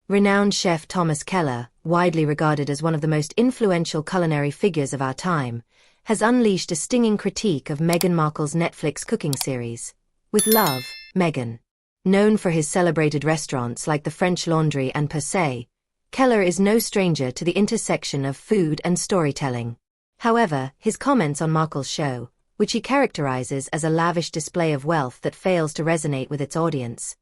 Renowned chef Thomas Keller, widely regarded as one of the most influential culinary figures of our time, has unleashed a stinging critique of Meghan Markle's Netflix cooking series, With Love, Meghan. Known for his celebrated restaurants like the French Laundry and Per Se, Keller is no stranger to the intersection of food and storytelling. However, his comments on Markle's show, which he characterizes as a lavish display of wealth that fails to resonate with its audience,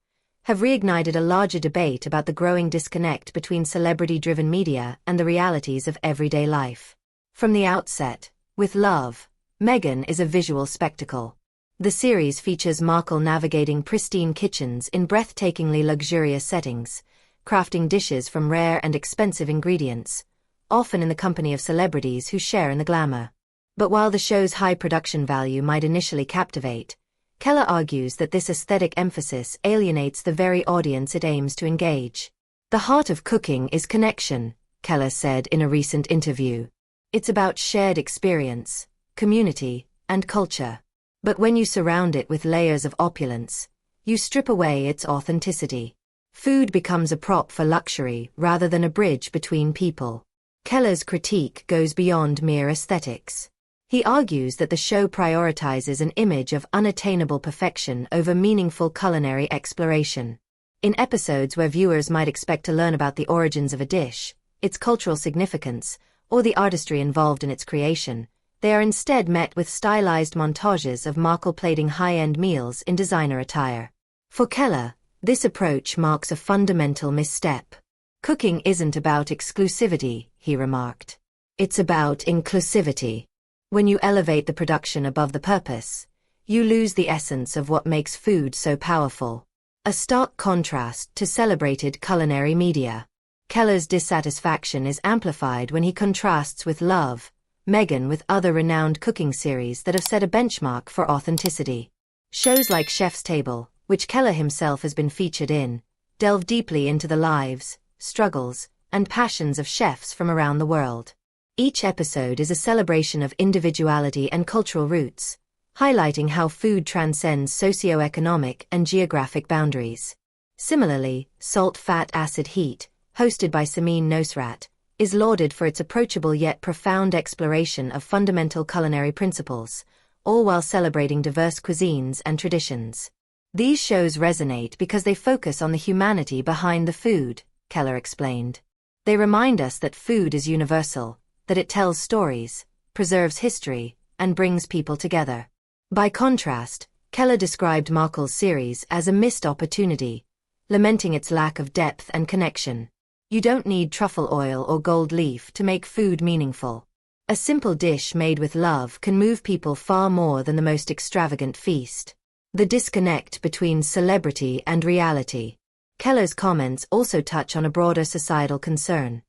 have reignited a larger debate about the growing disconnect between celebrity-driven media and the realities of everyday life. From the outset, With Love, Meghan is a visual spectacle. The series features Markle navigating pristine kitchens in breathtakingly luxurious settings, crafting dishes from rare and expensive ingredients, often in the company of celebrities who share in the glamour. But while the show's high production value might initially captivate, Keller argues that this aesthetic emphasis alienates the very audience it aims to engage. The heart of cooking is connection, Keller said in a recent interview. It's about shared experience, community, and culture. But when you surround it with layers of opulence, you strip away its authenticity. Food becomes a prop for luxury rather than a bridge between people. Keller's critique goes beyond mere aesthetics. He argues that the show prioritizes an image of unattainable perfection over meaningful culinary exploration. In episodes where viewers might expect to learn about the origins of a dish, its cultural significance, or the artistry involved in its creation, they are instead met with stylized montages of Markle plating high-end meals in designer attire. For Keller, this approach marks a fundamental misstep. Cooking isn't about exclusivity, he remarked. It's about inclusivity. When you elevate the production above the purpose, you lose the essence of what makes food so powerful. A stark contrast to celebrated culinary media. Keller's dissatisfaction is amplified when he contrasts With Love, Meghan with other renowned cooking series that have set a benchmark for authenticity. Shows like Chef's Table, which Keller himself has been featured in, delve deeply into the lives, struggles, and passions of chefs from around the world. Each episode is a celebration of individuality and cultural roots, highlighting how food transcends socio-economic and geographic boundaries. Similarly, Salt, Fat, Acid, Heat, hosted by Samin Nosrat, is lauded for its approachable yet profound exploration of fundamental culinary principles, all while celebrating diverse cuisines and traditions. These shows resonate because they focus on the humanity behind the food, Keller explained. They remind us that food is universal, that it tells stories, preserves history, and brings people together. By contrast, Keller described Markle's series as a missed opportunity, lamenting its lack of depth and connection. You don't need truffle oil or gold leaf to make food meaningful. A simple dish made with love can move people far more than the most extravagant feast. The disconnect between celebrity and reality. Keller's comments also touch on a broader societal concern: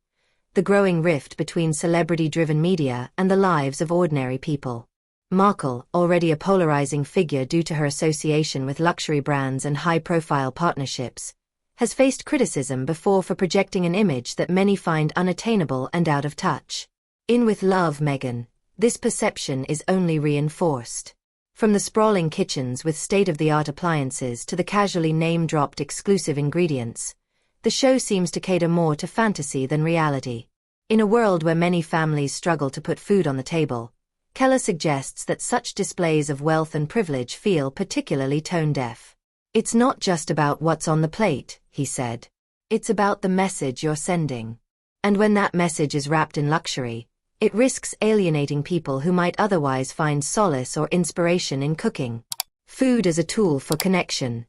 the growing rift between celebrity-driven media and the lives of ordinary people. Markle, already a polarizing figure due to her association with luxury brands and high-profile partnerships, has faced criticism before for projecting an image that many find unattainable and out of touch. In With Love, Meghan, this perception is only reinforced. From the sprawling kitchens with state-of-the-art appliances to the casually name-dropped exclusive ingredients, the show seems to cater more to fantasy than reality. In a world where many families struggle to put food on the table, Keller suggests that such displays of wealth and privilege feel particularly tone-deaf. It's not just about what's on the plate, he said. It's about the message you're sending. And when that message is wrapped in luxury, it risks alienating people who might otherwise find solace or inspiration in cooking. Food as a tool for connection.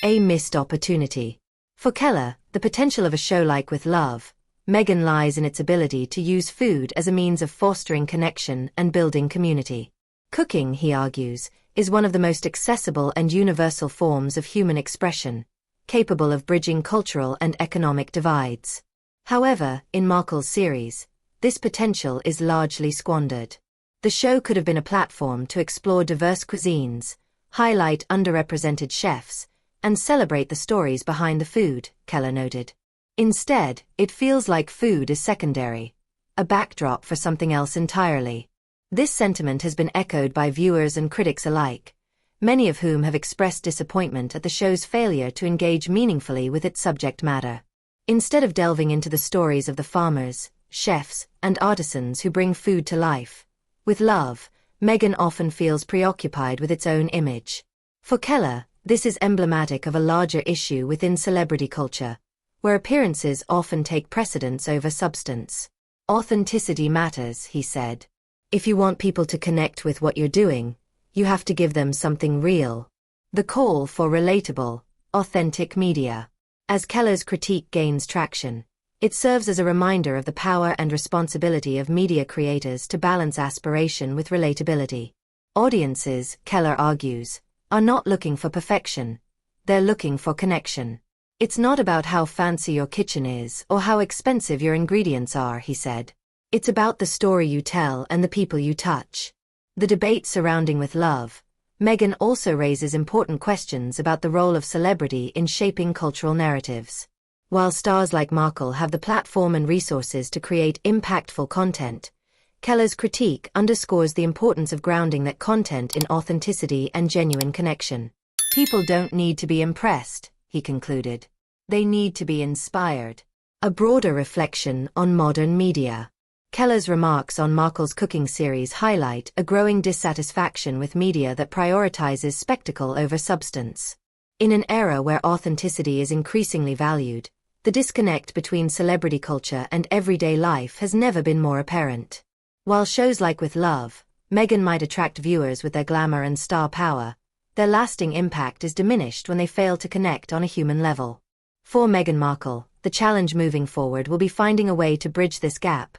A missed opportunity. For Keller, the potential of a show like With Love, Meghan lies in its ability to use food as a means of fostering connection and building community. Cooking, he argues, is one of the most accessible and universal forms of human expression, capable of bridging cultural and economic divides. However, in Markle's series, this potential is largely squandered. The show could have been a platform to explore diverse cuisines, highlight underrepresented chefs, and celebrate the stories behind the food, Keller noted. Instead, it feels like food is secondary, a backdrop for something else entirely. This sentiment has been echoed by viewers and critics alike, many of whom have expressed disappointment at the show's failure to engage meaningfully with its subject matter. Instead of delving into the stories of the farmers, chefs, and artisans who bring food to life with love, Meghan often feels preoccupied with its own image. For Keller, this is emblematic of a larger issue within celebrity culture, where appearances often take precedence over substance. Authenticity matters, he said. If you want people to connect with what you're doing, you have to give them something real. The call for relatable, authentic media. As Keller's critique gains traction, it serves as a reminder of the power and responsibility of media creators to balance aspiration with relatability. Audiences, Keller argues, are not looking for perfection. They're looking for connection. It's not about how fancy your kitchen is or how expensive your ingredients are, he said. It's about the story you tell and the people you touch. The debate surrounding with love, Meghan also raises important questions about the role of celebrity in shaping cultural narratives. While stars like Markle have the platform and resources to create impactful content, Keller's critique underscores the importance of grounding that content in authenticity and genuine connection. People don't need to be impressed, he concluded. They need to be inspired. A broader reflection on modern media. Keller's remarks on Markle's cooking series highlight a growing dissatisfaction with media that prioritizes spectacle over substance. In an era where authenticity is increasingly valued, the disconnect between celebrity culture and everyday life has never been more apparent. While shows like With Love, Meghan might attract viewers with their glamour and star power, their lasting impact is diminished when they fail to connect on a human level. For Meghan Markle, the challenge moving forward will be finding a way to bridge this gap,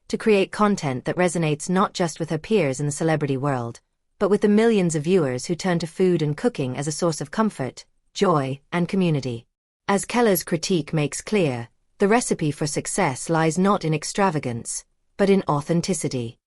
to create content that resonates not just with her peers in the celebrity world, but with the millions of viewers who turn to food and cooking as a source of comfort, joy, and community. As Keller's critique makes clear, the recipe for success lies not in extravagance, but in authenticity.